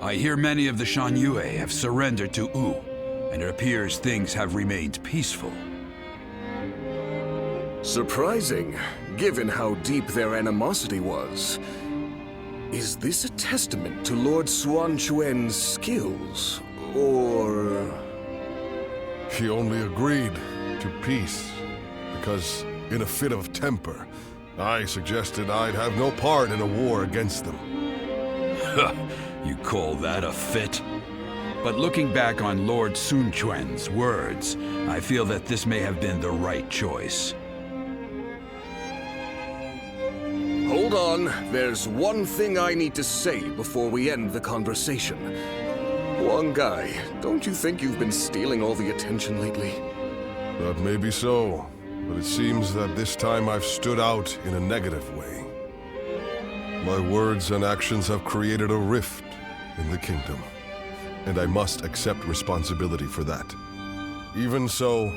I hear many of the Shan Yue have surrendered to Wu, and it appears things have remained peaceful. Surprising, given how deep their animosity was. Is this a testament to Lord Xuan Chuan's skills, or... He only agreed to peace because, in a fit of temper, I suggested I'd have no part in a war against them. You call that a fit? But looking back on Lord Sun Quan's words, I feel that this may have been the right choice. Hold on, there's one thing I need to say before we end the conversation. Huang Gai, don't you think you've been stealing all the attention lately? That may be so, but it seems that this time I've stood out in a negative way. My words and actions have created a rift in the kingdom, and I must accept responsibility for that. Even so,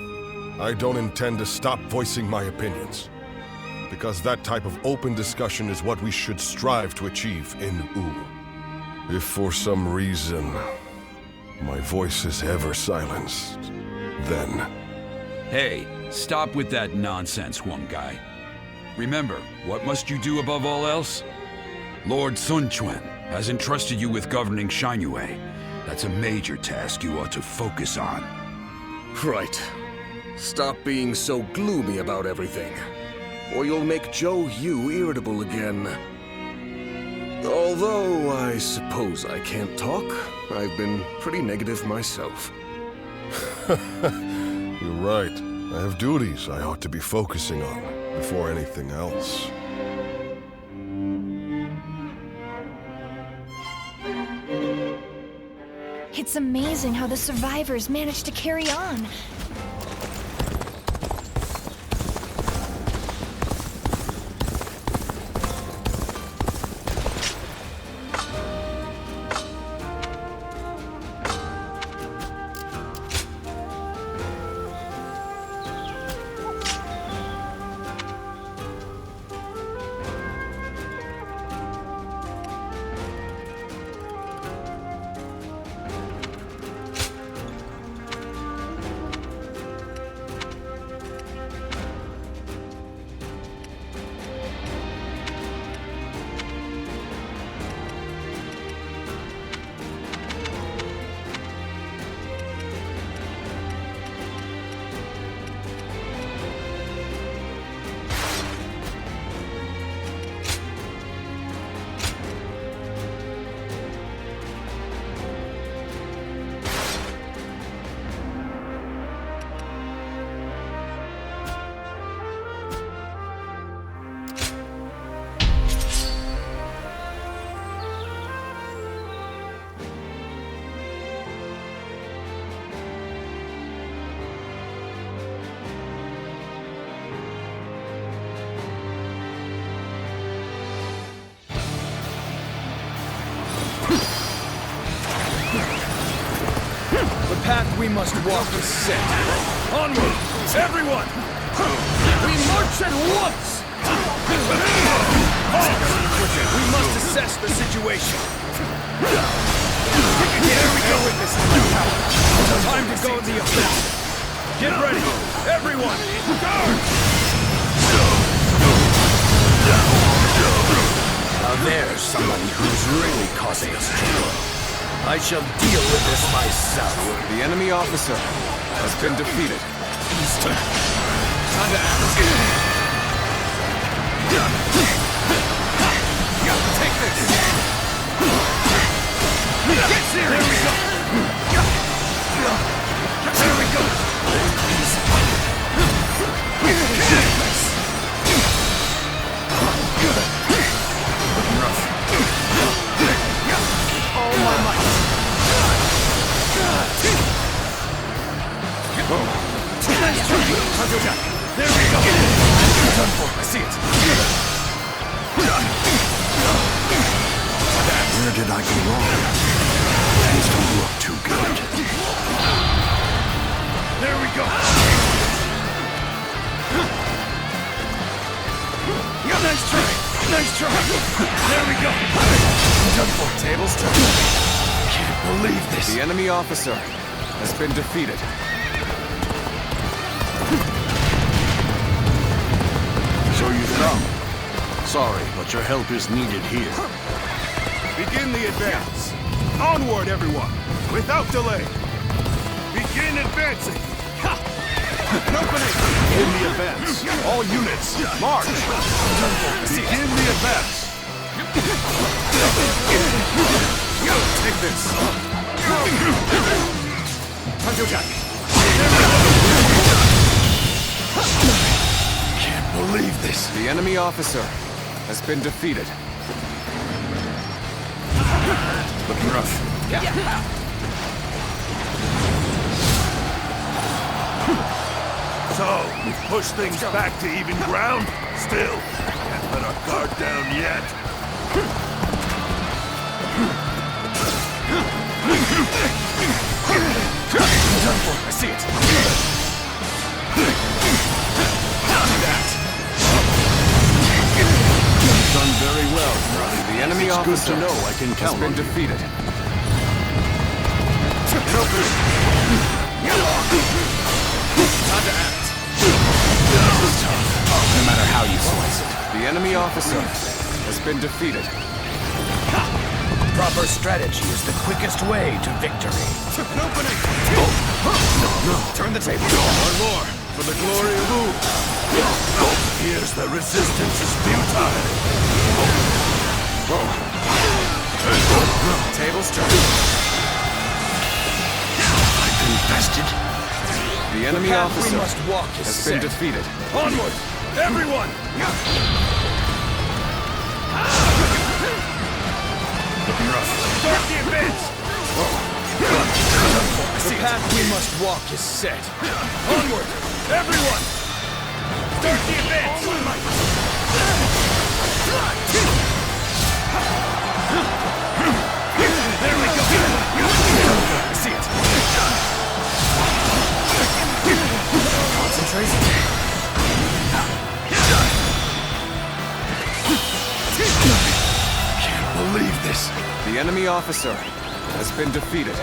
I don't intend to stop voicing my opinions, because that type of open discussion is what we should strive to achieve in Wu. If for some reason my voice is ever silenced, then... Hey, stop with that nonsense, Huang Gai. Remember, what must you do above all else? Lord Sun Quan has entrusted you with governing Shangyue. That's a major task you ought to focus on. Right. Stop being so gloomy about everything, or you'll make Zhou Yu irritable again. Although, I suppose I can't talk. I've been pretty negative myself. You're right. I have duties I ought to be focusing on before anything else. It's amazing how the survivors managed to carry on. The path we must walk is set. Onward, everyone! We march at once! We must assess the situation. There we go with this. Time to go in the offensive. Get ready, everyone! Guard! Now there's somebody who's really causing us trouble. I shall deal with this myself. The enemy officer has been defeated. Time to act. Take this! Get serious! There we go! There we go! All my might! Nice try! There we go! Done for, I see it! Where did I go wrong? Things don't look too good. There we go! Nice try! Nice try! There we go! Done for, tables turn. believe this. The enemy officer has been defeated. So you've come. Sorry, but your help is needed here. Begin the advance. Onward, everyone, without delay. Begin advancing. An opening. Begin the advance. All units, march. Begin the advance. Take this. Can't believe this. The enemy officer has been defeated. Looking rough. So, we've pushed things back to even ground? Still, can't let our guard down yet. I see it. Done very well. The enemy It's good officer to know I can has count been on you. defeated. Time to act. This is tough. No matter how you slice it. The enemy officer has been defeated. Proper strategy is the quickest way to victory. An opening. No, turn the table. One more, for the glory of Wu. Here's the resistance is futile. Tables turned. Infested. The enemy We officer must walk is has been set. defeated. Onward, everyone. Looking rough. Start the advance. The path we must walk is set. Onward, everyone. Start the advance. There we go. I see it. Concentrate. Can't believe this. The enemy officer has been defeated.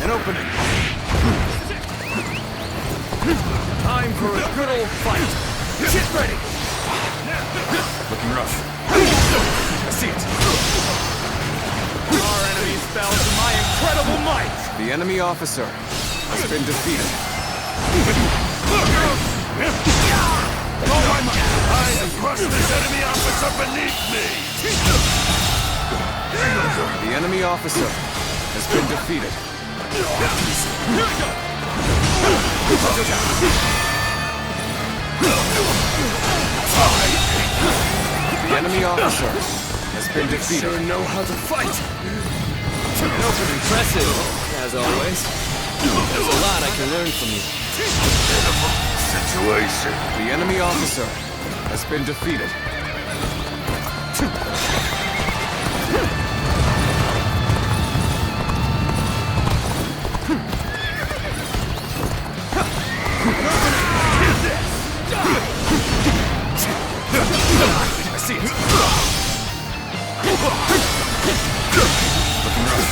An opening. Time for a good old fight. Get ready. Looking rough. I see it. Our enemies fell to my incredible might. The enemy officer has been defeated. All my might. I have crushed this enemy officer beneath me. The enemy officer has been defeated. The enemy officer has been defeated. Sure know how to fight. Impressive, as always. There's a lot I can learn from you. Situation. The enemy officer has been defeated. I see it. Looking rough.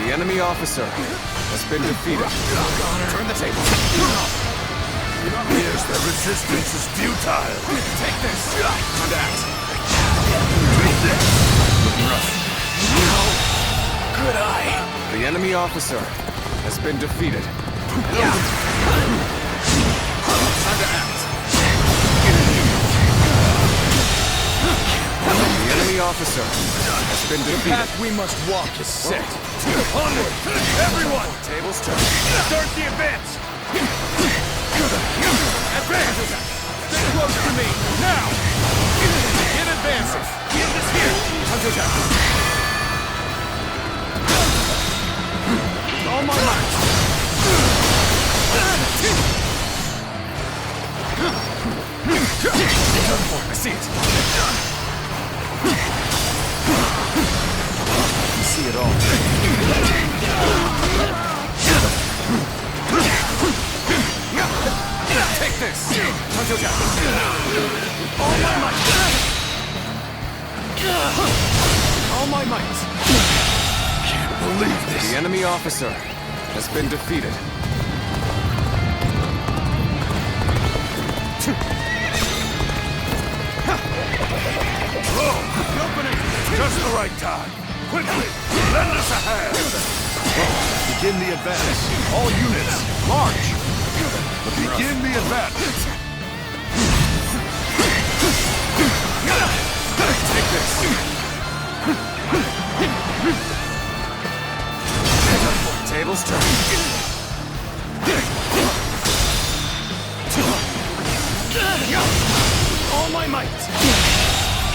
The enemy officer has been defeated. Turn the table. Here's the resistance is futile. Take this. Contact. Looking rough. Good eye. The enemy officer has been defeated. Time to act. The enemy officer has been The defeated. path we must walk is set. Onward, everyone. Tables turned. Start the advance. Advance. Stay close to me. Now. Get advancing. Get this here. With all my might. I see it. You see it all. Take this. All my might. All my might. believe this. The enemy officer has been defeated. Just the right time. Quickly, lend us a hand. Begin the advance. All units, march. Begin the advance. Take this. Tables turn. All my might!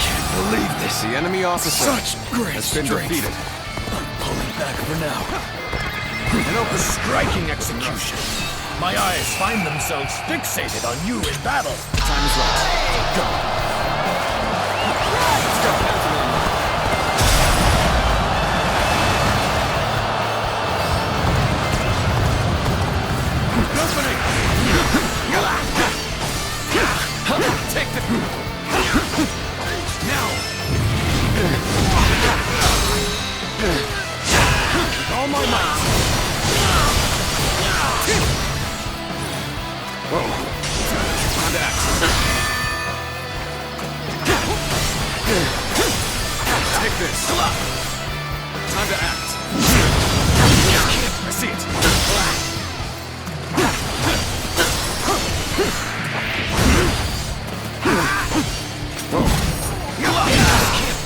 Can't believe this. The enemy officer has been defeated. I'm pulling back for now. An open striking execution. My eyes find themselves fixated on you in battle. Time is right. Go. Take the... Now! With all my might! Whoa. On to act. Take this. Time to act. I see it.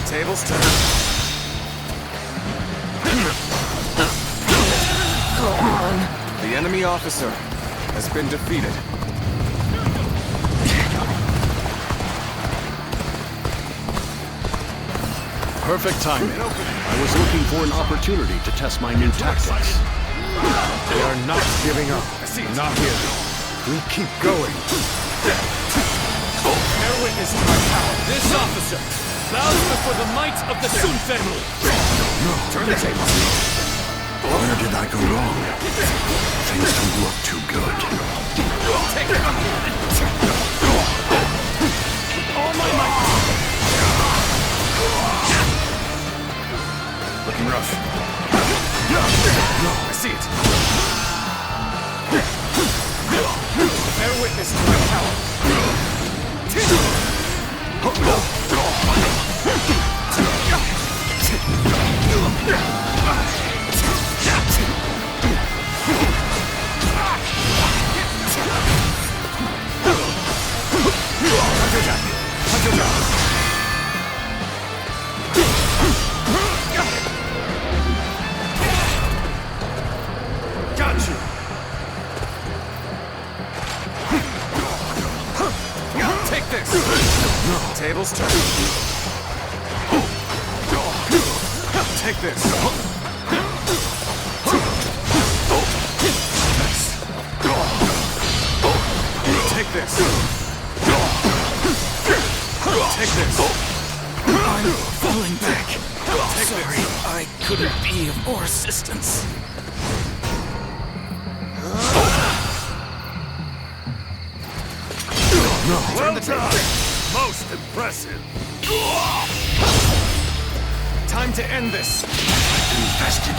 Tables turn. Go on. The enemy officer has been defeated. Perfect timing. I was looking for an opportunity to test my new tactics. They are not giving up. Not here. We keep going. Bear witness to my power. This officer bows before the might of the Sun family. No, turn the tables. Where did I go wrong? Things don't look too good. Take it. All my might. Looking rough. No, I see it. Bear witness to my power. Got you! Take this! Tables turn. Take this. Take this. Take this. I'm falling back. Take Sorry, this. I couldn't be of more assistance. Well done! Most impressive. Time to end this. Infested.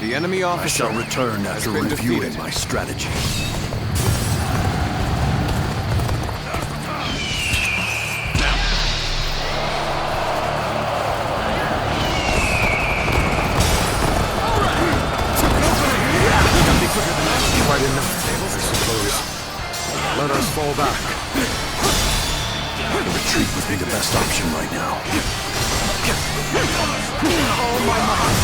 The enemy I officer shall return after been reviewing defeated. my strategy. Quite enough, I suppose. Let us fall back. Retreat would be the best option right now. All my might.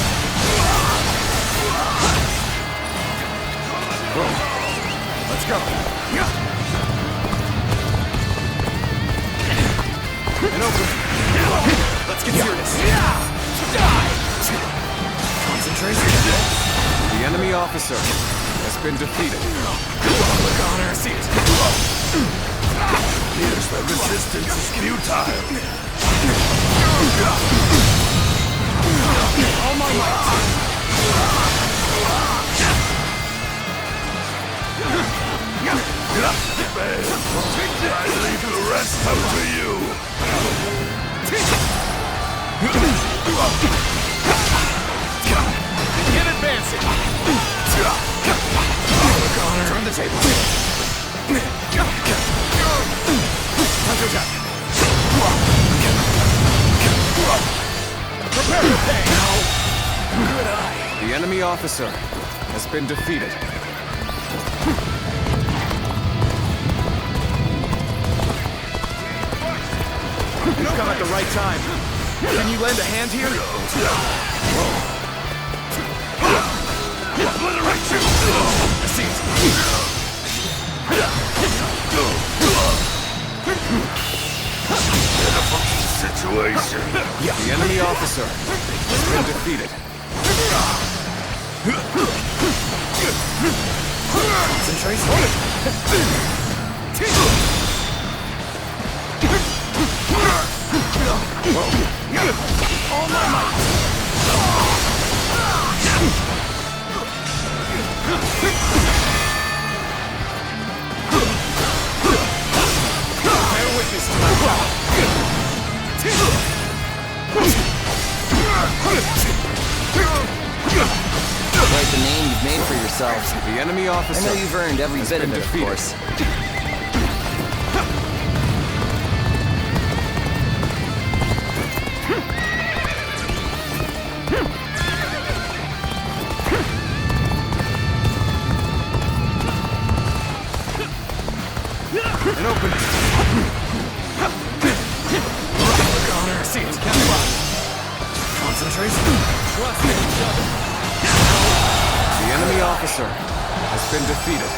Let's go. An opening. Let's get serious. Concentration. The enemy officer has been defeated. Look on her, see it. Here's the resistance is futile. All my might. I leave the rest up to you. attack! Prepare to pay! Good eye. The enemy officer has been defeated. You've come at the right time. Can you lend a hand here? Obliterate you! I see it. Situation. The enemy officer has been defeated. All my might! Bear witness to my power! Quite the name you've made for yourselves. The enemy officer. I know you've earned every bit of it, of course. An opening. Connor, see it. Catch fire. Concentration. Trust in each other. The enemy officer has been defeated.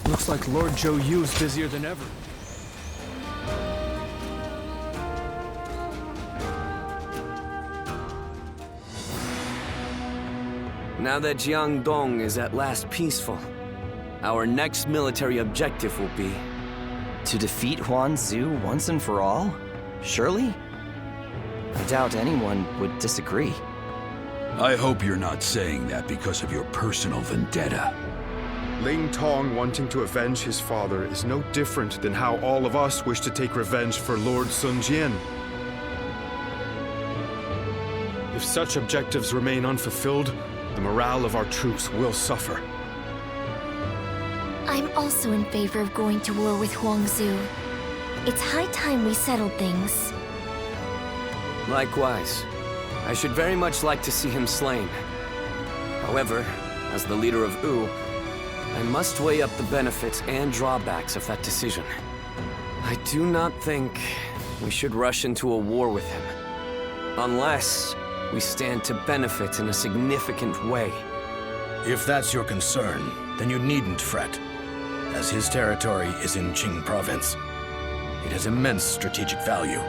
Looks like Lord Zhou Yu's busier than ever. Now that Jiangdong is at last peaceful, our next military objective will be... To defeat Huang Zu once and for all? Surely? I doubt anyone would disagree. I hope you're not saying that because of your personal vendetta. Ling Tong wanting to avenge his father is no different than how all of us wish to take revenge for Lord Sun Jian. If such objectives remain unfulfilled, the morale of our troops will suffer. I'm also in favor of going to war with Huang Zu. It's high time we settled things. Likewise. I should very much like to see him slain. However, as the leader of Wu, I must weigh up the benefits and drawbacks of that decision. I do not think we should rush into a war with him, unless we stand to benefit in a significant way. If that's your concern, then you needn't fret, as his territory is in Qing province. It has immense strategic value.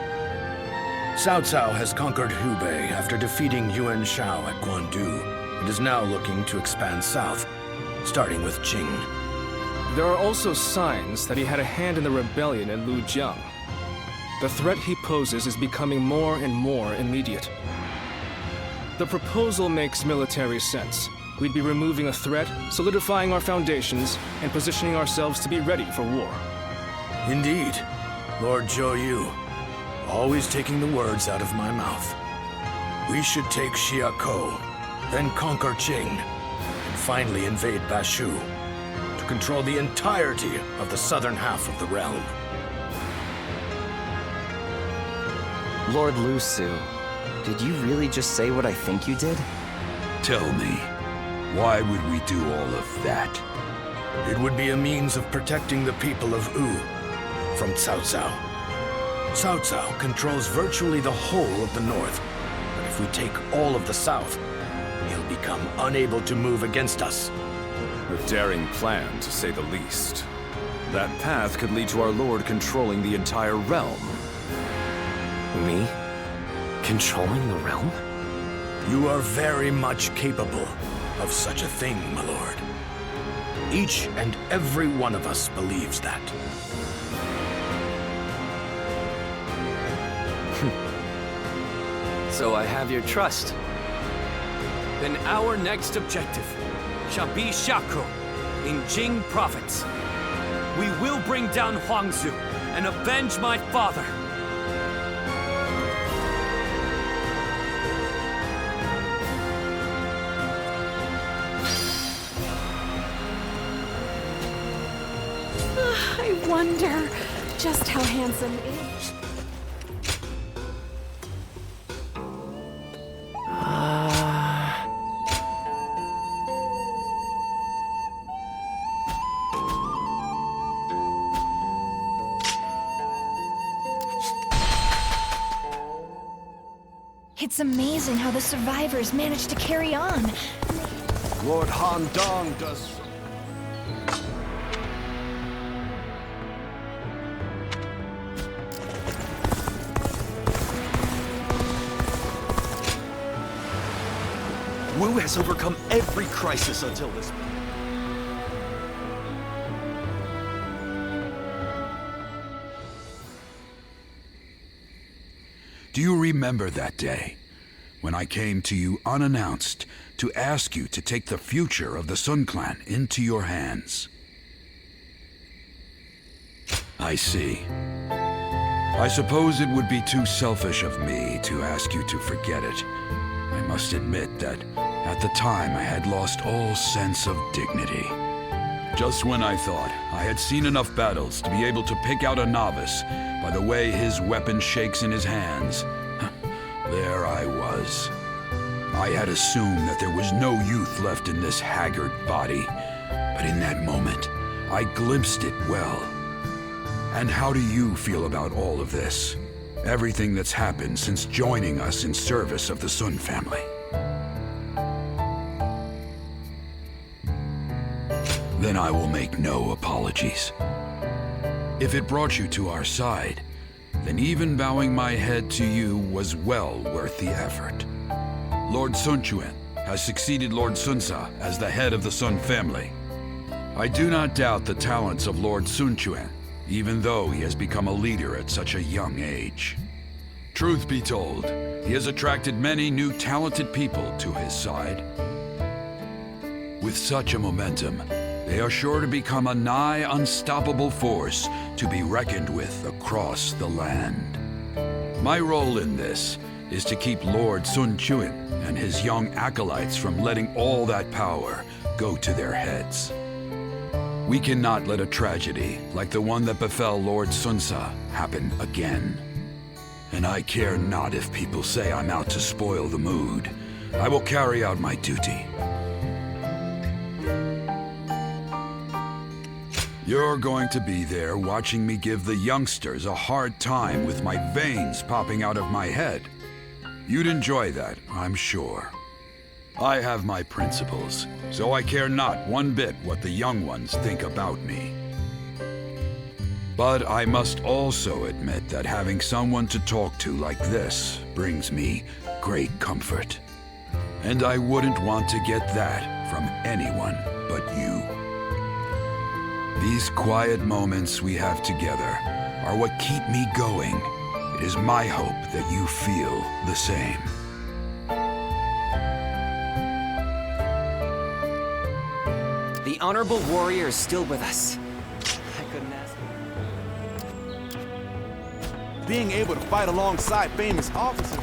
Cao Cao has conquered Hubei after defeating Yuan Shao at Guandu, and is now looking to expand south, starting with Qing. There are also signs that he had a hand in the rebellion in Lujiang. The threat he poses is becoming more and more immediate. The proposal makes military sense. We'd be removing a threat, solidifying our foundations, and positioning ourselves to be ready for war. Indeed, Lord Zhou Yu, always taking the words out of my mouth. We should take Xiakou, then conquer Qing, and finally invade Bashu, to control the entirety of the southern half of the realm. Lord Lu Su, did you really just say what I think you did? Tell me, why would we do all of that? It would be a means of protecting the people of Wu from Cao Cao. Cao Cao controls virtually the whole of the north, but if we take all of the south, he'll become unable to move against us. A daring plan, to say the least. That path could lead to our lord controlling the entire realm. Me? Controlling the realm? You are very much capable of such a thing, my lord. Each and every one of us believes that. So I have your trust. Then our next objective shall be Xiakou in Jing Province. We will bring down Huang Zu and avenge my father. I wonder just how handsome is. It's amazing how the survivors managed to carry on. Lord Han Dong does... Wu has overcome every crisis until this point. Do you remember that day, when I came to you unannounced to ask you to take the future of the Sun Clan into your hands? I see. I suppose it would be too selfish of me to ask you to forget it. I must admit that at the time I had lost all sense of dignity. Just when I thought I had seen enough battles to be able to pick out a novice by the way his weapon shakes in his hands, there I was. I had assumed that there was no youth left in this haggard body, but in that moment, I glimpsed it well. And how do you feel about all of this? Everything that's happened since joining us in service of the Sun family? Then I will make no apologies. If it brought you to our side, then even bowing my head to you was well worth the effort. Lord Sun Quan has succeeded Lord Sun Ca as the head of the Sun family. I do not doubt the talents of Lord Sun Quan, even though he has become a leader at such a young age. Truth be told, he has attracted many new talented people to his side. With such a momentum, they are sure to become a nigh unstoppable force to be reckoned with across the land. My role in this is to keep Lord Sun Quan and his young acolytes from letting all that power go to their heads. We cannot let a tragedy like the one that befell Lord Sun Ca happen again. And I care not if people say I'm out to spoil the mood. I will carry out my duty. You're going to be there watching me give the youngsters a hard time with my veins popping out of my head. You'd enjoy that, I'm sure. I have my principles, so I care not one bit what the young ones think about me. But I must also admit that having someone to talk to like this brings me great comfort. And I wouldn't want to get that from anyone but you. These quiet moments we have together are what keep me going. It is my hope that you feel the same. The Honorable Warrior is still with us. I couldn't ask. Being able to fight alongside famous officers.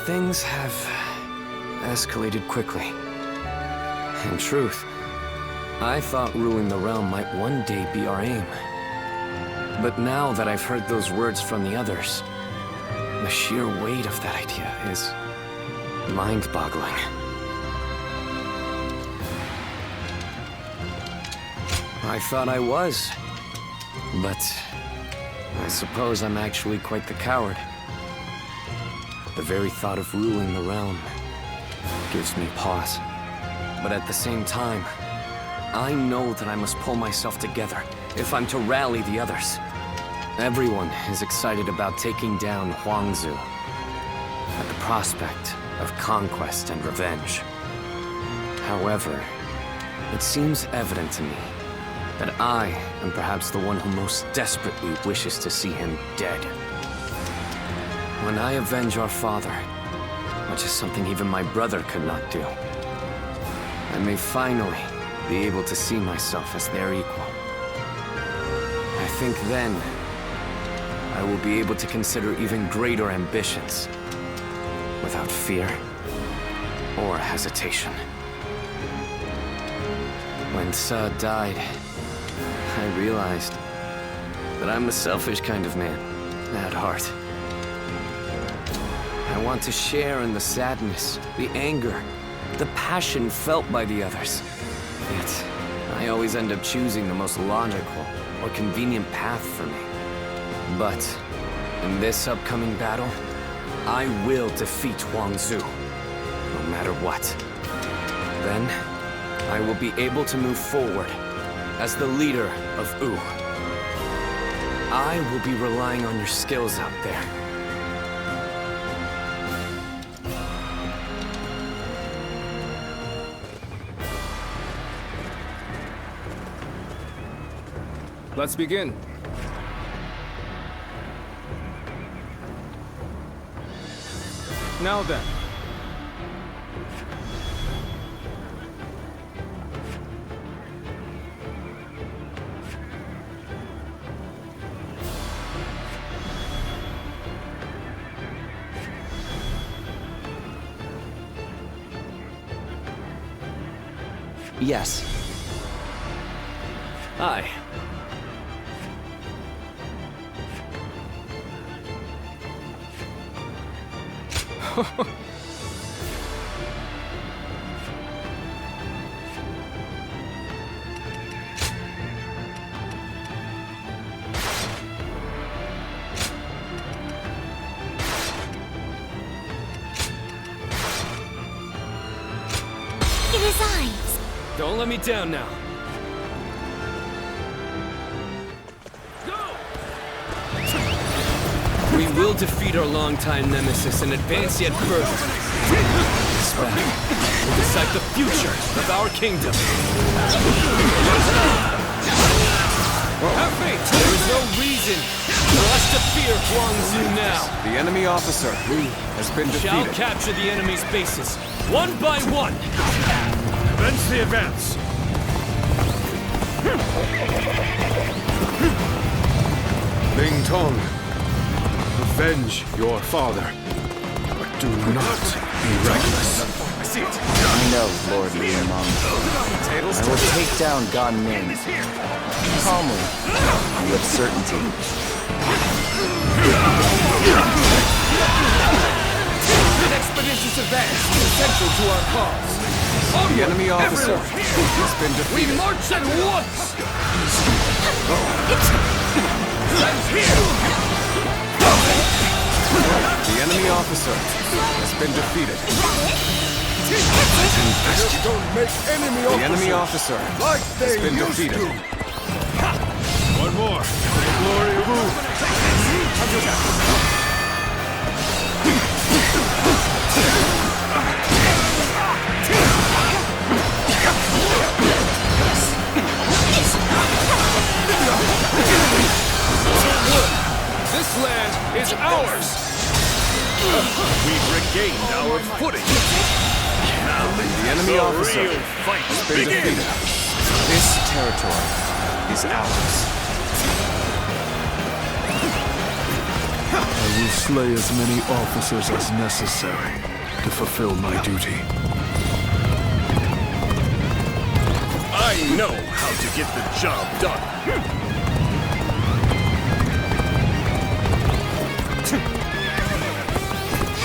Things have escalated quickly. In truth, I thought ruling the realm might one day be our aim. But now that I've heard those words from the others, the sheer weight of that idea is mind-boggling. I thought I was. But I suppose I'm actually quite the coward. The very thought of ruling the realm gives me pause. But at the same time, I know that I must pull myself together if I'm to rally the others. Everyone is excited about taking down Huang Zu at the prospect of conquest and revenge. However, it seems evident to me that I am perhaps the one who most desperately wishes to see him dead. When I avenge our father, which is something even my brother could not do, I may finally be able to see myself as their equal. I think then I will be able to consider even greater ambitions without fear or hesitation. When Sa died, I realized that I'm a selfish kind of man at heart. I want to share in the sadness, the anger, the passion felt by the others. Yet, I always end up choosing the most logical or convenient path for me. But, in this upcoming battle, I will defeat Huang Zu, no matter what. Then, I will be able to move forward as the leader of Wu. I will be relying on your skills out there. Let's begin. Now then. Yes. Hi. In his eyes. Don't let me down now. We will defeat our longtime nemesis and advance yet further. This battle will decide the future of our kingdom. Have faith! There is no reason for us to fear Huang Zu now. The enemy officer has been defeated. Shall capture the enemy's bases, one by one. Commence the advance. Ling Tong, avenge your father, but do not be reckless. I know, Lord Liu Meng. I will take down Gan Ning. Calmly, with certainty. An expeditious advance is essential to our cause. The enemy officer has been We defeated. march at once! Stand here! The enemy officer has been defeated. Don't make enemy The enemy officer like has they been used defeated. to. One more for the glory of Wu. This land is ours! We've regained our footing. Now The enemy officer has been defeated. This territory is ours. I will slay as many officers as necessary to fulfill my duty. I know how to get the job done.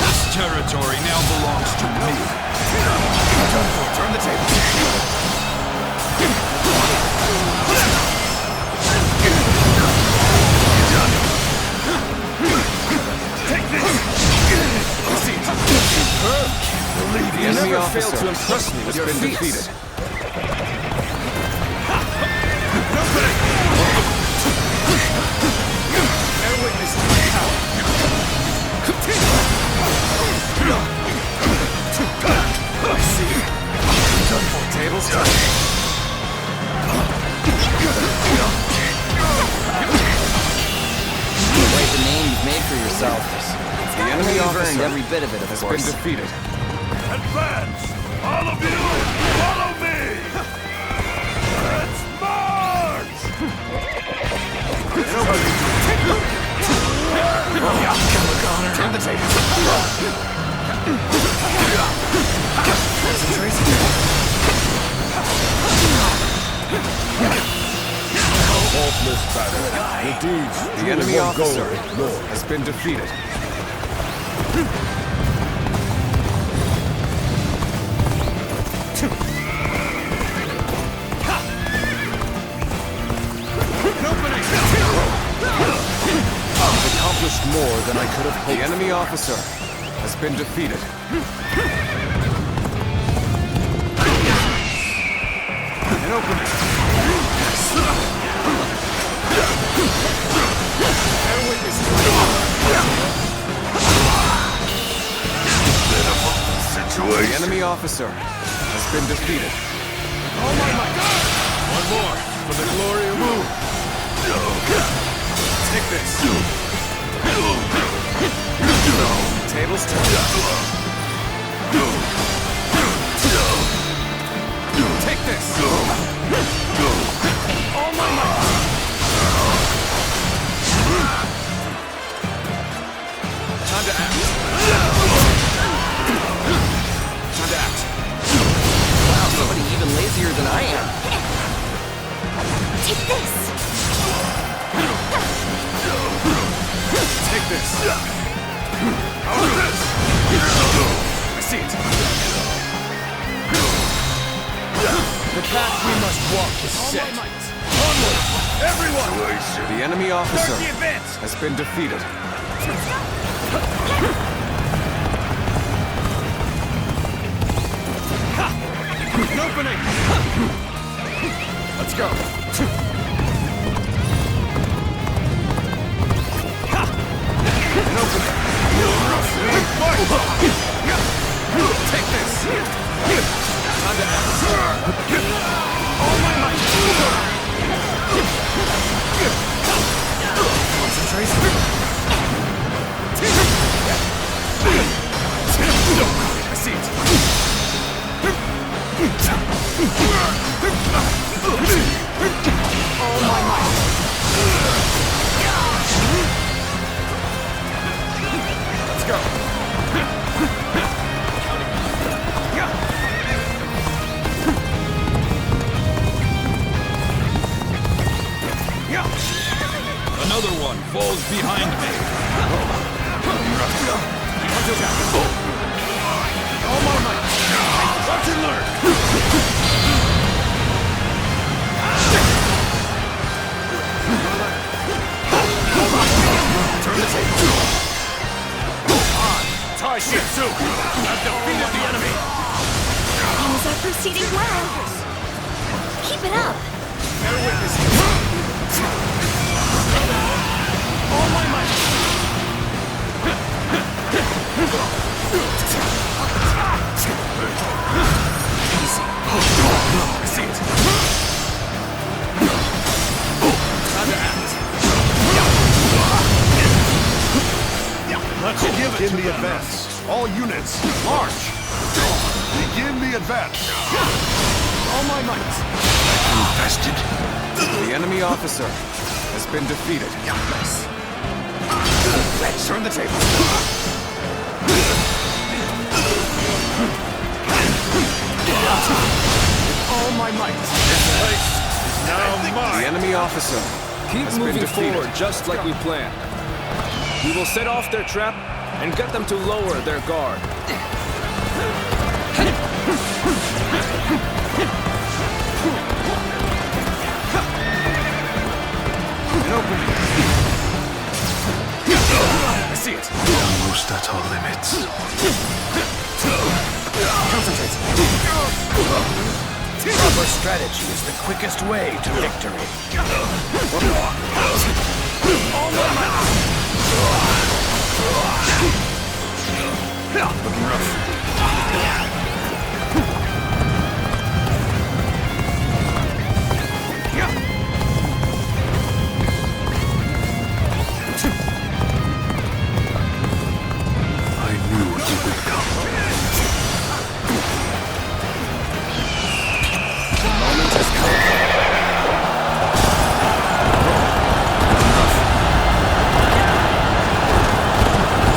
This territory now belongs to me. Turn the table. You never failed to impress me with your feats. Bear witness to my power. I see. Done for. Tables turn. Quite the name you've made for yourself. The enemy earned every bit of it, of course. Has been defeated. Advance! All of you, follow me! Let's march! Turn the tables. Faultless battle. The deeds. The enemy officer has been defeated. I've accomplished more than I could have hoped. The enemy officer has been defeated. An opening. Bear witness to The enemy officer has been defeated. Oh my God! One more for the glory of Wu. Take this. Tables turn. Take this. Oh my God! Time to act. Time to act. Wow, somebody even lazier than I am. Take this! Take this. How's this? I see it. The path we must walk is set. Onward! Everyone! The enemy officer Start the advance! has been defeated. An opening! Let's go. An opening! Take this. Time to act. All my might! Concentration. I see it. All my might! Let's go. Another one falls behind me. All my might! Watch and learn! Turn the table. Tai Xiakou! I've defeated the enemy! Things are proceeding well. Keep it up. Bear witness. All my might! Easy. I see it. Time to act. Let's begin the advance. All units, march! Begin the advance. All my might. Infested. The enemy officer has been defeated. Nice. Let's turn the table. All my might. This place is now mine. The enemy officer Keep has moving been defeated. forward just like we planned. We will set off their trap and get them to lower their guard. opening. I see it. Almost at our limits. Concentrate. Proper strategy is the quickest way to victory. Looking rough. I knew he would come. The moment has come.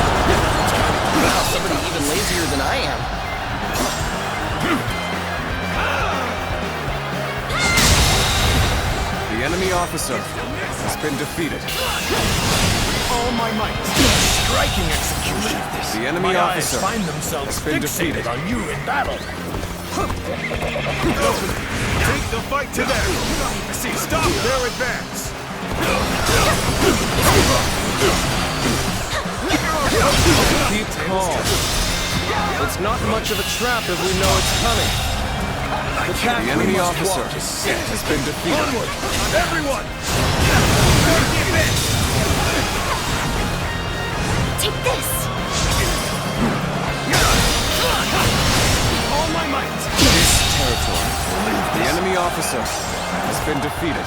Wow, somebody even lazier than I am. The enemy officer has been defeated. All my might. Striking execution. The enemy My officer eyes find themselves has been fixated defeated. on you in battle. Take the fight to them. See, stop their advance. Keep calm. It's not much of a trap if we know it's coming. The enemy officer has been defeated. Onward, everyone! Take this! All my might. This territory. The enemy officer has been defeated.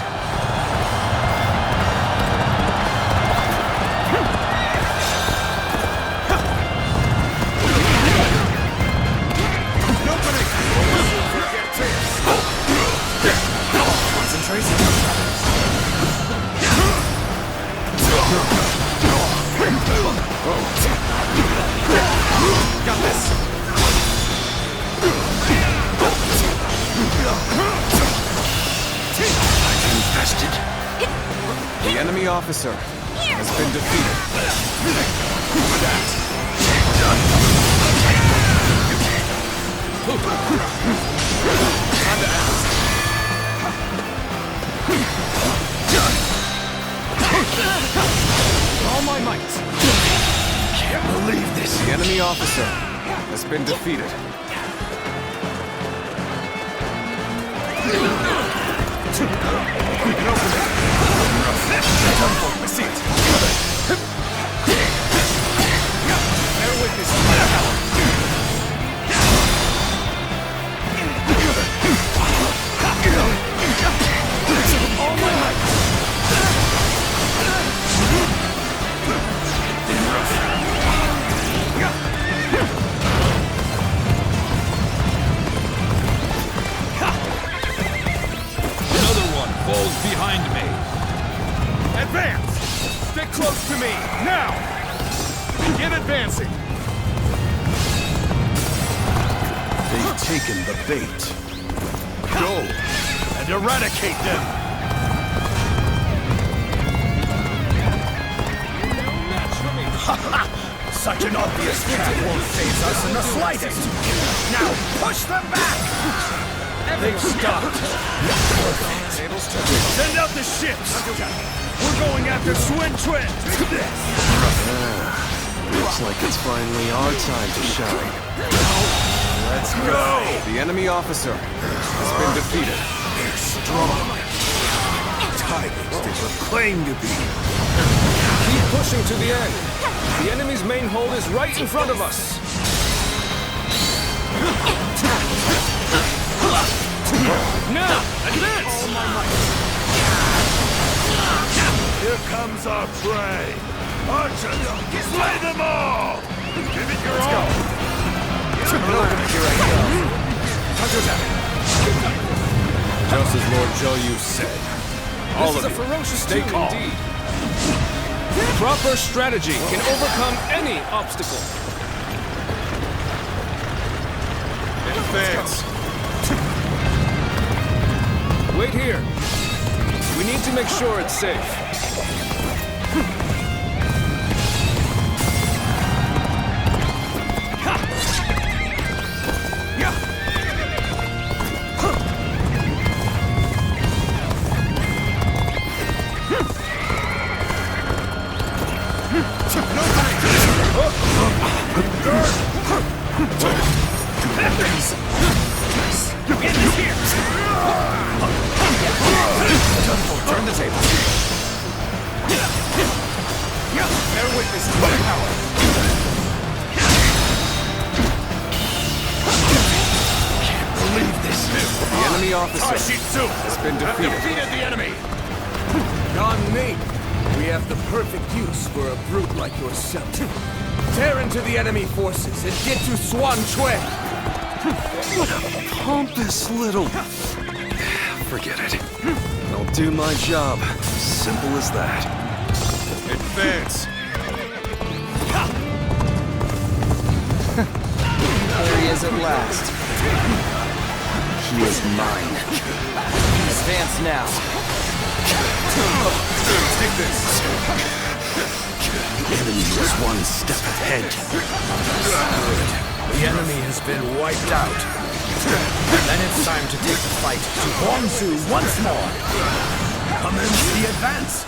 Got this. Infested. The enemy officer has been defeated. All my might. Can't believe this. The enemy officer has been defeated. I see it. Bear with this power. All my might. Another one falls behind me. Advance! Stick close to me, now! Begin advancing! They've taken the bait. Go and eradicate them! Such an obvious trap won't phase us in the slightest! Now, push them back! They've stopped. Send out the ships! We're going after Swin Twin! Looks like it's finally our time to shine. Let's go! The enemy officer has been defeated. They're strong. Tigers they proclaim to be. Keep pushing to the end. The enemy's main hold is right in front of us. Now, advance! Here comes our prey. Archers, slay them all! Give it your all! Here I go. Just as Lord Zhou said. All This is of a you, ferocious stay team calm. indeed. Proper strategy can overcome any obstacle. Advance! Wait here. We need to make sure it's safe. enemy officer has been defeated. Defeated the enemy! Gan Ning, we have the perfect use for a brute like yourself. Tear into the enemy forces and get to Xuan Quan! What a pompous little... Forget it. I'll do my job. Simple as that. Advance! There he is at last. He is mine. Advance now. Take this! The enemy is one step ahead. Good. The enemy has been wiped out. Then it's time to take the fight to Huang Zu once more. Commence the advance.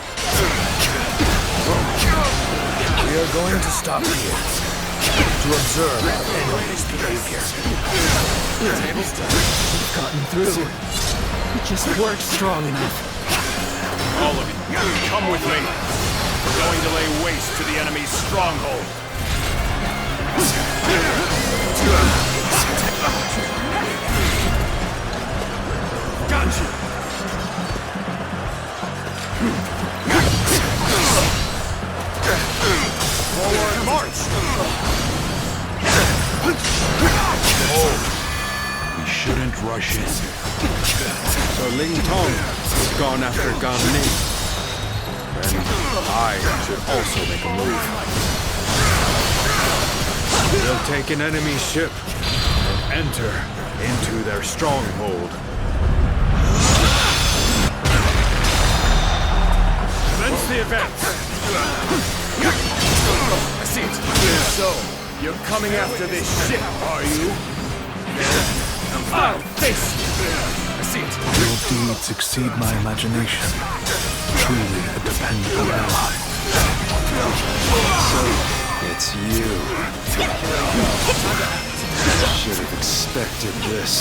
We are going to stop here to observe our enemy's behavior. Gotten through. It just worked strong enough. All of you, come with me. We're going to lay waste to the enemy's stronghold. Got you! Forward march! We shouldn't rush in. So Ling Tong has gone after Gan Ning. Then I should also make a move. We'll take an enemy ship and enter into their stronghold. Commence the advance! I see it. So, you're coming after this ship, are you? I'll face you! I see it. Your deeds exceed my imagination. Truly a dependable ally. So, it's you. Should have expected this.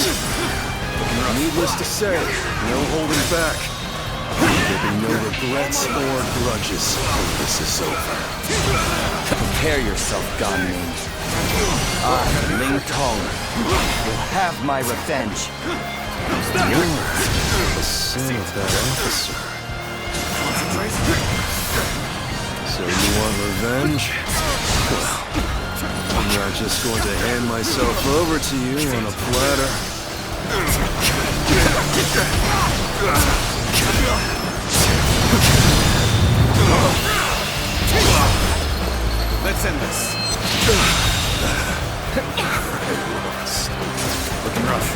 Needless to say, no holding back. There'll be no regrets or grudges when this is over. Prepare yourself, Gan Ning. I, Ling Tong, will have my revenge. You're the son of that officer. So you want revenge? Well, I'm not just going to hand myself over to you on a platter. Let's end this. Looking rough.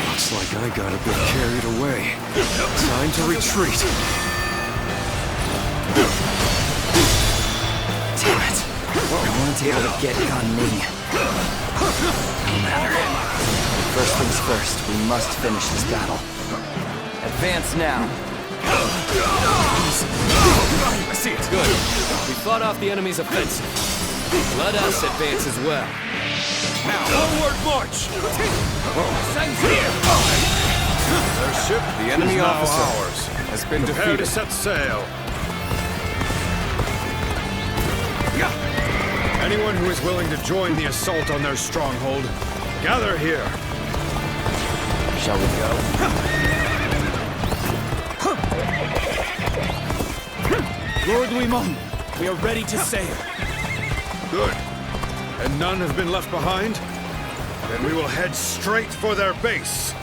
Looks like I got a bit carried away. Time to retreat. Damn it. I weren't able to get Gan Ning. No matter. First things first, we must finish this battle. Advance now. I see it. Good. We fought off the enemy's offensive. Let us advance as well. Now, forward march! Their ship, the enemy officer, has been Prepare defeated. to set sail. Anyone who is willing to join the assault on their stronghold, gather here. Shall we go? Lord Limon, we are ready to sail. Good. And none have been left behind? Then we will head straight for their base.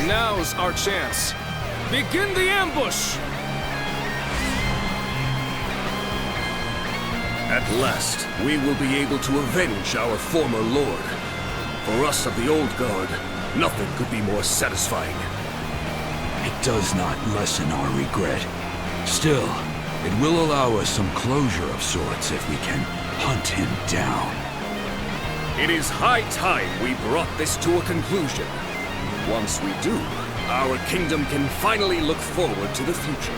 Now's our chance. Begin the ambush! At last, we will be able to avenge our former lord. For us of the old guard, nothing could be more satisfying. It does not lessen our regret. Still, it will allow us some closure of sorts if we can hunt him down. It is high time we brought this to a conclusion. Once we do, our kingdom can finally look forward to the future.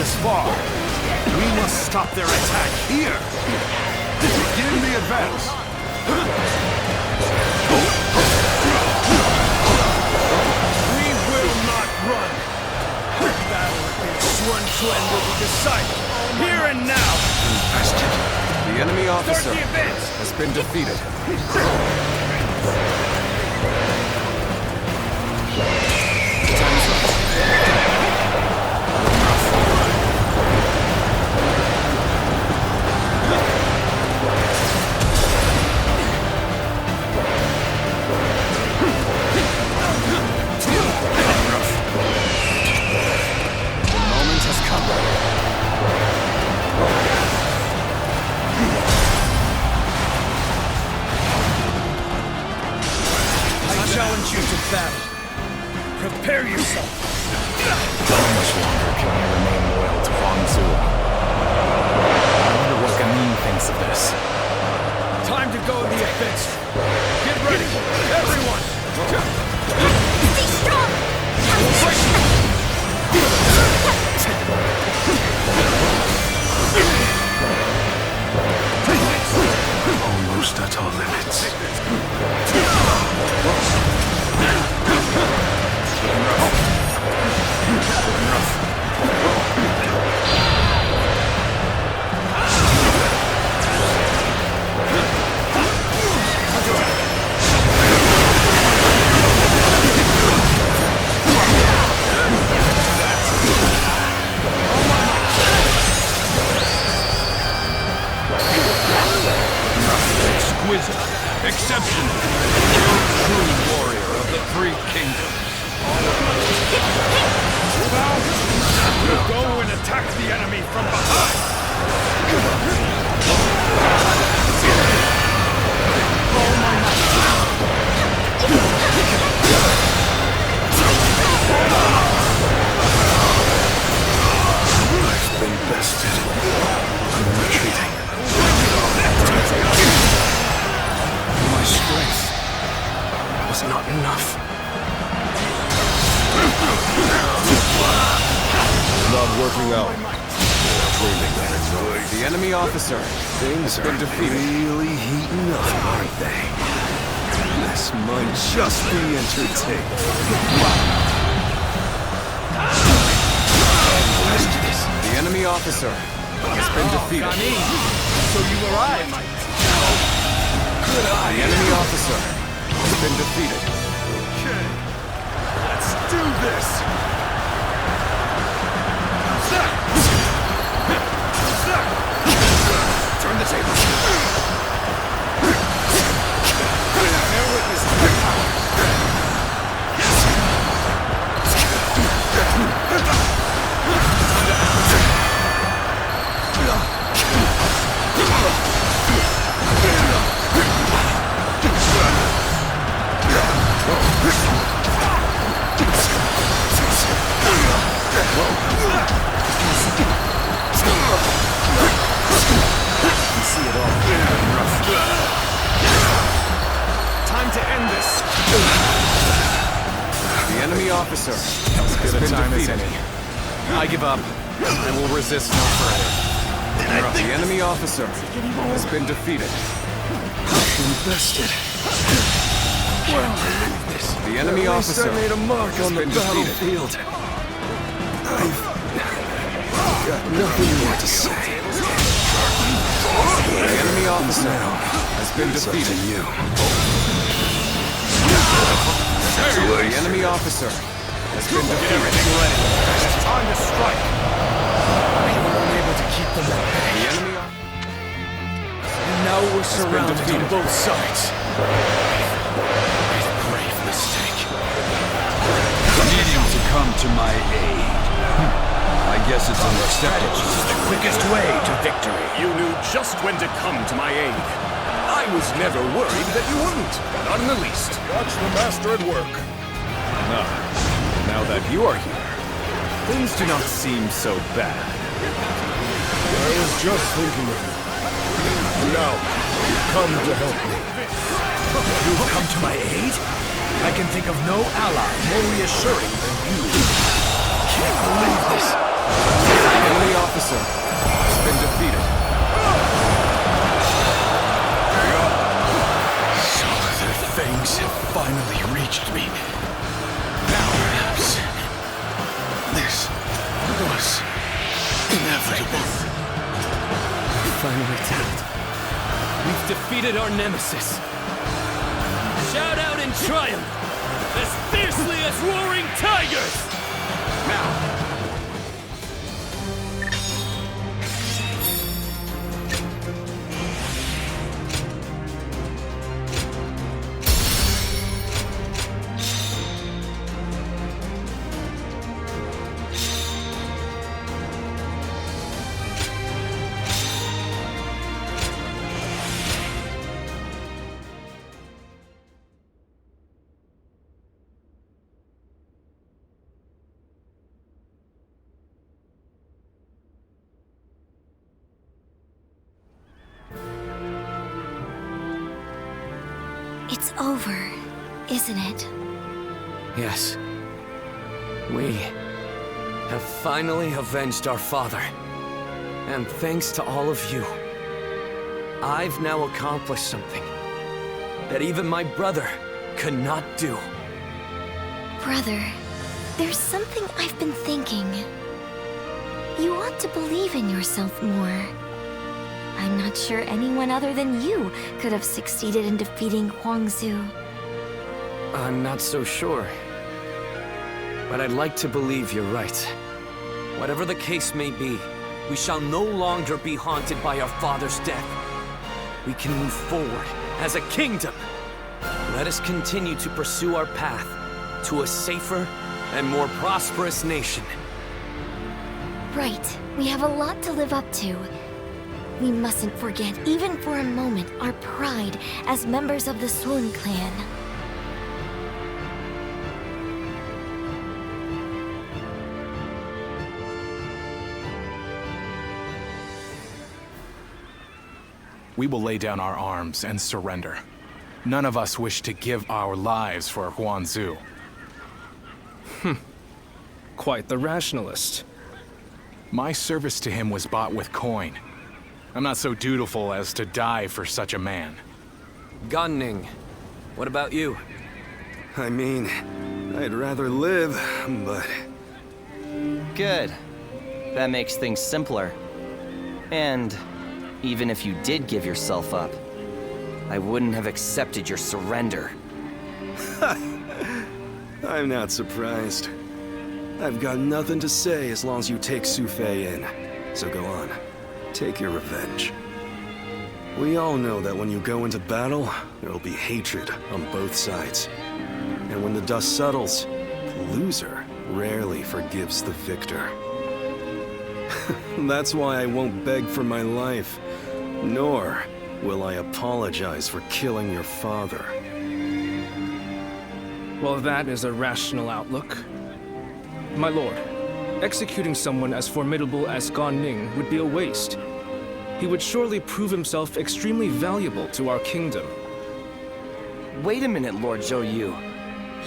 this far. We must stop their attack here. Begin the advance. We will not run. The battle against Sun Quan will be decided here and now. The enemy officer Start the advance. has been defeated. Challenge you to battle. Prepare yourself. How much longer can I remain loyal to Huang Zu? I wonder what Ganin thinks of this. Time to go to the offensive. Get ready, everyone. Stay strong! Almost at our limits. Exquisite, exceptional, true warrior of the three kingdoms. We'll go and attack the enemy from behind. I've been bested. I'm retreating. My strength was not enough. Not working out. The enemy officer Things has been defeated. really heating up, aren't they? This might just be entertaining. The enemy officer has been defeated. So you arrived. The enemy officer has been defeated. Okay. Let's do this. Turn the table. Bear witness to my power. Time to end this. The enemy officer has been defeated. I give up. I will resist no further. The enemy officer has been defeated. Bested. The enemy officer I made a mark has on the been defeated. battlefield. I've got nothing more to say. The enemy officer has been It's up to defeated. you. The enemy officer has been defeated. Everything ready. It's time to strike. We were unable to keep them at bay. The enemy And now we're surrounded on defeated. both sides. Made a grave mistake. Needing to come to my aid. I guess it's unacceptable. The quickest way to victory. You knew just when to come to my aid. I was never worried that you wouldn't. Not in the least. Watch the master at work. Now that you are here, things do not seem so bad. I was just thinking of you. Now, come to help me. You've come to my aid? I can think of no ally more reassuring than you. Can't believe this. The enemy finally reached me. Now perhaps this was inevitable. Finally tapped. We've defeated our nemesis. Shout out in triumph, as fiercely as roaring tigers! Now, It's over, isn't it? Yes. We have finally avenged our father. And thanks to all of you, I've now accomplished something that even my brother could not do. Brother, there's something I've been thinking. You ought to believe in yourself more. I'm not sure anyone other than you could have succeeded in defeating Huang Zu. I'm not so sure. But I'd like to believe you're right. Whatever the case may be, we shall no longer be haunted by our father's death. We can move forward as a kingdom. Let us continue to pursue our path to a safer and more prosperous nation. Right. We have a lot to live up to. We mustn't forget, even for a moment, our pride as members of the Sun clan. We will lay down our arms and surrender. None of us wish to give our lives for Huang Zu. Quite the rationalist. My service to him was bought with coin. I'm not so dutiful as to die for such a man. Gunning, what about you? I mean, I'd rather live, but... Good. That makes things simpler. And even if you did give yourself up, I wouldn't have accepted your surrender. I'm not surprised. I've got nothing to say as long as you take Su Fei in. So go on. Take your revenge. We all know that when you go into battle, there will be hatred on both sides. And when the dust settles, the loser rarely forgives the victor. That's why I won't beg for my life, nor will I apologize for killing your father. Well, that is a rational outlook. My lord, executing someone as formidable as Gan Ning would be a waste. He would surely prove himself extremely valuable to our kingdom. Wait a minute, Lord Zhou Yu.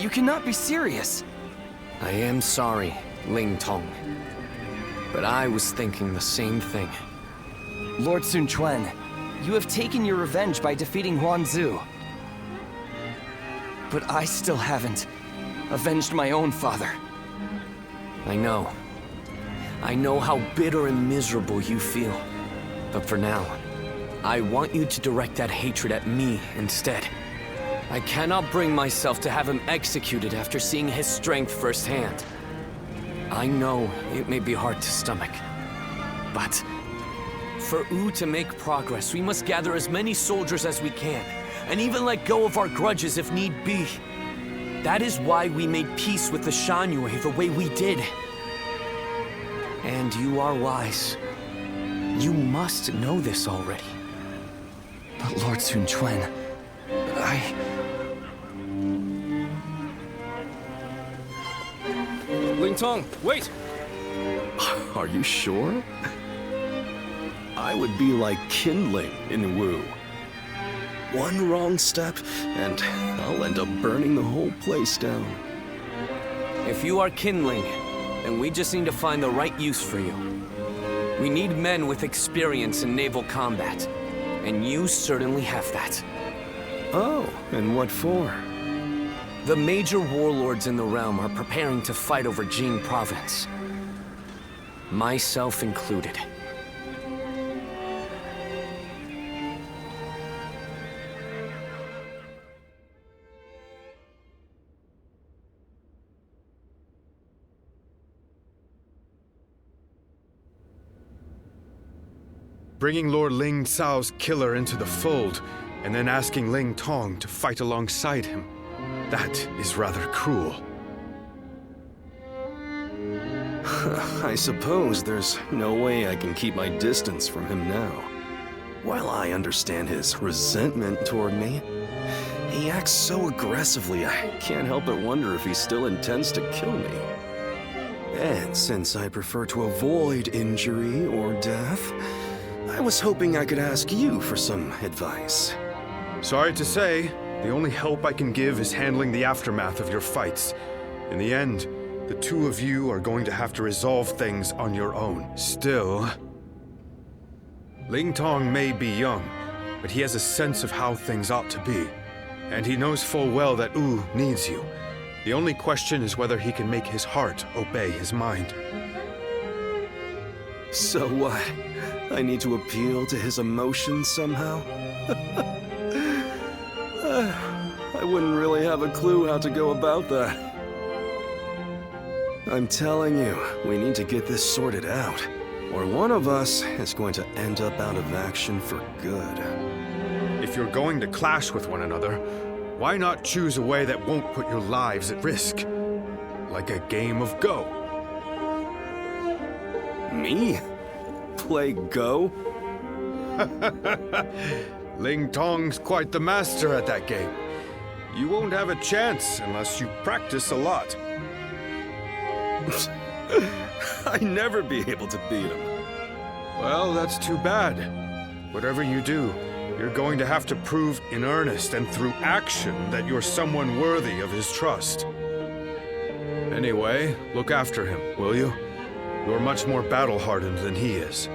You cannot be serious. I am sorry, Ling Tong. But I was thinking the same thing. Lord Sun Quan, you have taken your revenge by defeating Huang Zu. But I still haven't avenged my own father. I know. I know how bitter and miserable you feel. But for now, I want you to direct that hatred at me instead. I cannot bring myself to have him executed after seeing his strength firsthand. I know it may be hard to stomach, but for Wu to make progress, we must gather as many soldiers as we can, and even let go of our grudges if need be. That is why we made peace with the Xiakou the way we did. And you are wise. You must know this already. But Lord Sun Quan, Ling Tong, wait! Are you sure? I would be like kindling in Wu. One wrong step, and I'll end up burning the whole place down. If you are kindling, then we just need to find the right use for you. We need men with experience in naval combat, and you certainly have that. Oh, and what for? The major warlords in the realm are preparing to fight over Jing Province. Myself included. Bringing Lord Ling Cao's killer into the fold, and then asking Ling Tong to fight alongside him. That is rather cruel. I suppose there's no way I can keep my distance from him now. While I understand his resentment toward me, he acts so aggressively I can't help but wonder if he still intends to kill me. And since I prefer to avoid injury or death, I was hoping I could ask you for some advice. Sorry to say, the only help I can give is handling the aftermath of your fights. In the end, the two of you are going to have to resolve things on your own. Still, Ling Tong may be young, but he has a sense of how things ought to be. And he knows full well that Wu needs you. The only question is whether he can make his heart obey his mind. So what? I need to appeal to his emotions somehow? I wouldn't really have a clue how to go about that. I'm telling you, we need to get this sorted out, or one of us is going to end up out of action for good. If you're going to clash with one another, why not choose a way that won't put your lives at risk? Like a game of Go. Me? Play Go? Ling Tong's quite the master at that game. You won't have a chance unless you practice a lot. I'd never be able to beat him. Well, that's too bad. Whatever you do, you're going to have to prove in earnest and through action that you're someone worthy of his trust. Anyway, look after him, will you? You're much more battle-hardened than he is.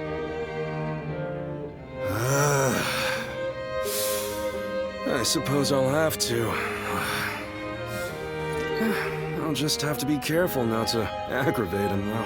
I suppose I'll have to. I'll just have to be careful not to aggravate him, though.